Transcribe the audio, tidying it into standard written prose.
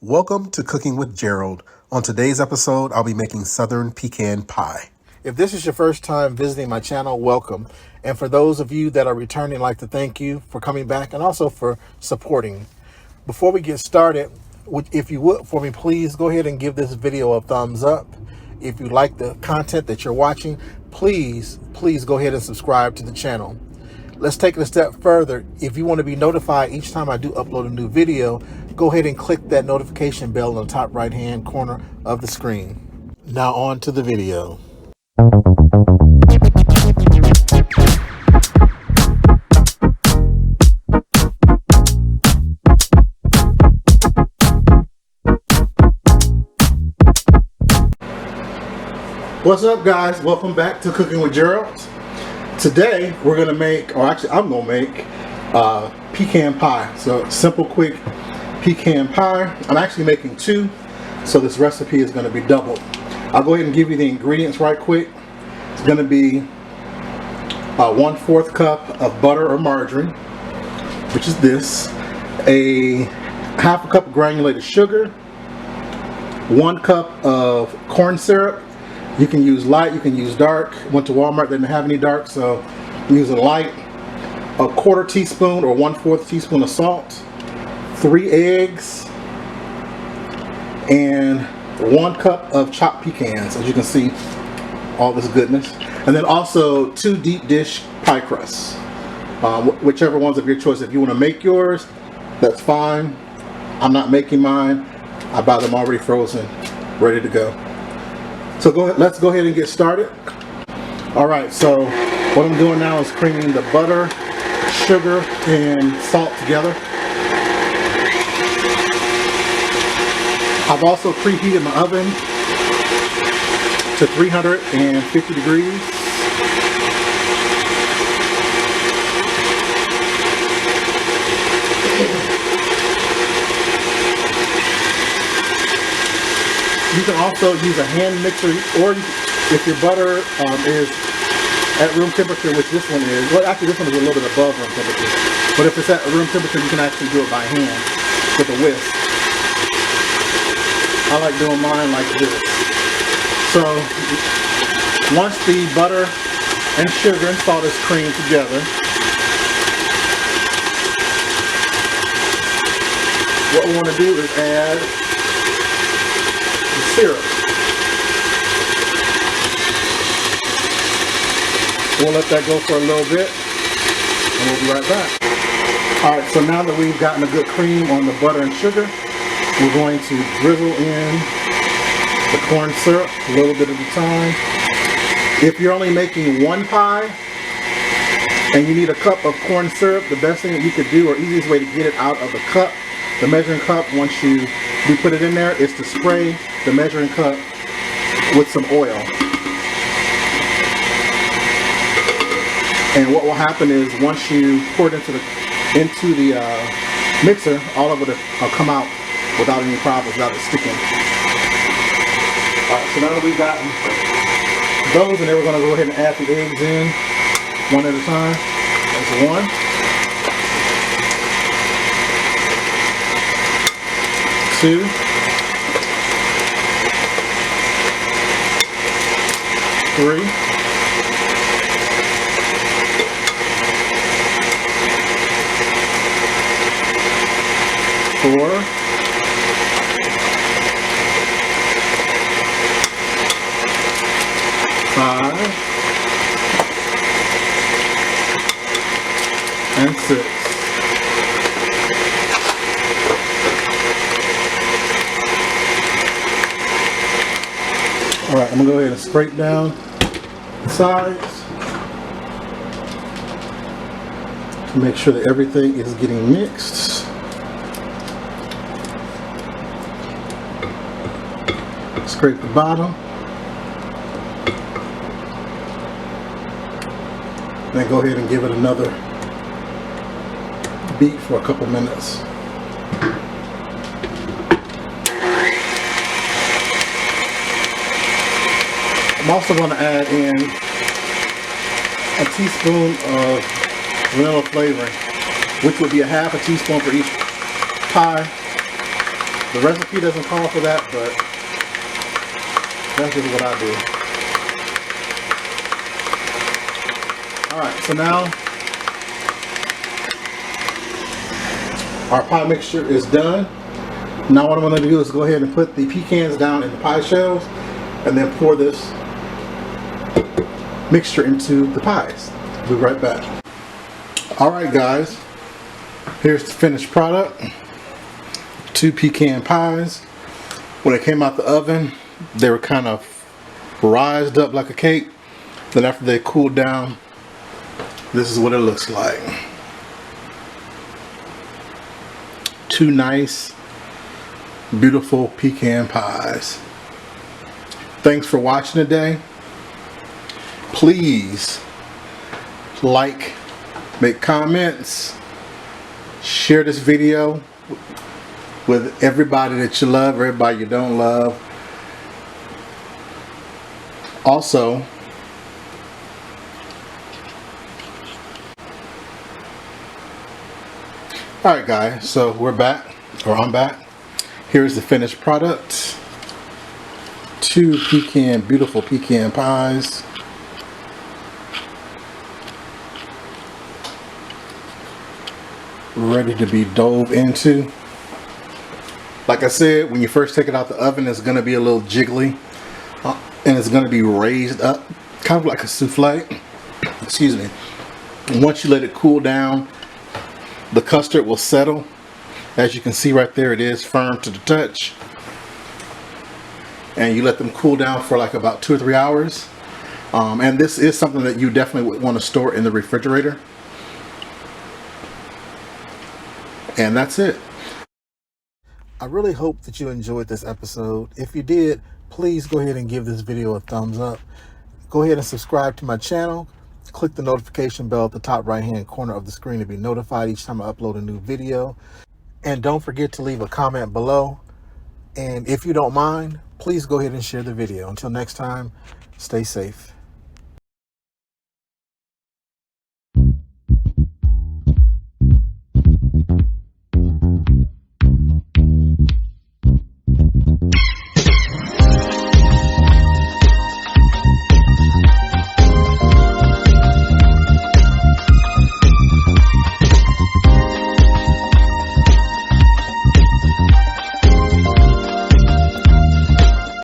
Welcome to Cooking with Gerald. On today's episode, I'll be making Southern Pecan Pie. If this is your first time visiting my channel, welcome. And for those of you that are returning, I'd like to thank you for coming back and also for supporting. Before we get started, if you would for me, please go ahead and give this video a thumbs up. If you like the content that you're watching, please go ahead and subscribe to the channel. Let's take it a step further. If you want to be notified each time I do upload a new video, go ahead and click that notification bell on the top right hand corner of the screen. Now on to the video. What's up, guys? Welcome back to Cooking with Gerald. Today we're gonna make, or actually I'm gonna make pecan pie. So simple, quick pecan pie. I'm actually making two, so this recipe is gonna be doubled. I'll go ahead and give you the ingredients right quick. It's gonna be 1/4 cup of butter or margarine, which is this, a 1/2 cup of granulated sugar, 1 cup of corn syrup. You can use light, you can use dark. Went to Walmart, they didn't have any dark, so I'm using light. 1/4 teaspoon or 1/4 teaspoon of salt, 3 eggs, and 1 cup of chopped pecans. As you can see, all this goodness. And then also 2 deep dish pie crusts. Whichever one's of your choice. If you want to make yours, that's fine. I'm not making mine. I buy them already frozen, ready to go. So let's go ahead and get started. Alright, so what I'm doing now is creaming the butter, sugar, and salt together. I've also preheated my oven to 350 degrees. You can also use a hand mixer, or if your butter is at room temperature, which this one is. Well, actually this one is a little bit above room temperature. But if it's at room temperature, you can actually do it by hand with a whisk. I like doing mine like this. So once the butter and sugar and salt is creamed together, what we want to do is add syrup. We'll let that go for a little bit and we'll be right back. Alright, so now that we've gotten a good cream on the butter and sugar, we're going to drizzle in the corn syrup a little bit at a time. If you're only making one pie and you need a cup of corn syrup, the best thing that you could do, or easiest way to get it out of the cup, the measuring cup, once you put it in there, is to spray the measuring cup with some oil. And what will happen is once you pour it into the mixer, all of it will come out without any problems, without it sticking. Alright, so now that we've gotten those, and then we're going to go ahead and add the eggs in one at a time. That's 1. 2. 3. 4. 5. And 6. Alright, I'm going to go ahead and scrape down the sides to make sure that everything is getting mixed. Scrape the bottom. Then go ahead and give it another beat for a couple minutes. I'm also going to add in a teaspoon of vanilla flavoring, which would be a half a teaspoon for each pie. The recipe doesn't call for that, but that's just what I do. Alright, so now our pie mixture is done. Now what I'm going to do is go ahead and put the pecans down in the pie shells and then pour this mixture into the pies. We'll be right back. Alright guys, here's the finished product. 2 pecan pies. When they came out the oven, they were kind of rised up like a cake. Then after they cooled down, this is what it looks like. 2 nice, beautiful pecan pies. Thanks for watching today. Please like, make comments, share this video with everybody that you love, everybody you don't love. Also, alright guys, so we're back, or I'm back. Here's the finished product. 2 beautiful pecan pies. Ready to be dove into. Like I said, when you first take it out the oven, it's going to be a little jiggly. And it's going to be raised up, kind of like a souffle. Excuse me. And once you let it cool down, the custard will settle. As you can see right there, it is firm to the touch. And you let them cool down for like about 2 or 3 hours. And this is something that you definitely would want to store in the refrigerator. And that's it. I really hope that you enjoyed this episode. If you did, please go ahead and give this video a thumbs up. Go ahead and subscribe to my channel. Click the notification bell at the top right hand corner of the screen to be notified each time I upload a new video. And don't forget to leave a comment below. And if you don't mind, please go ahead and share the video. Until next time, stay safe.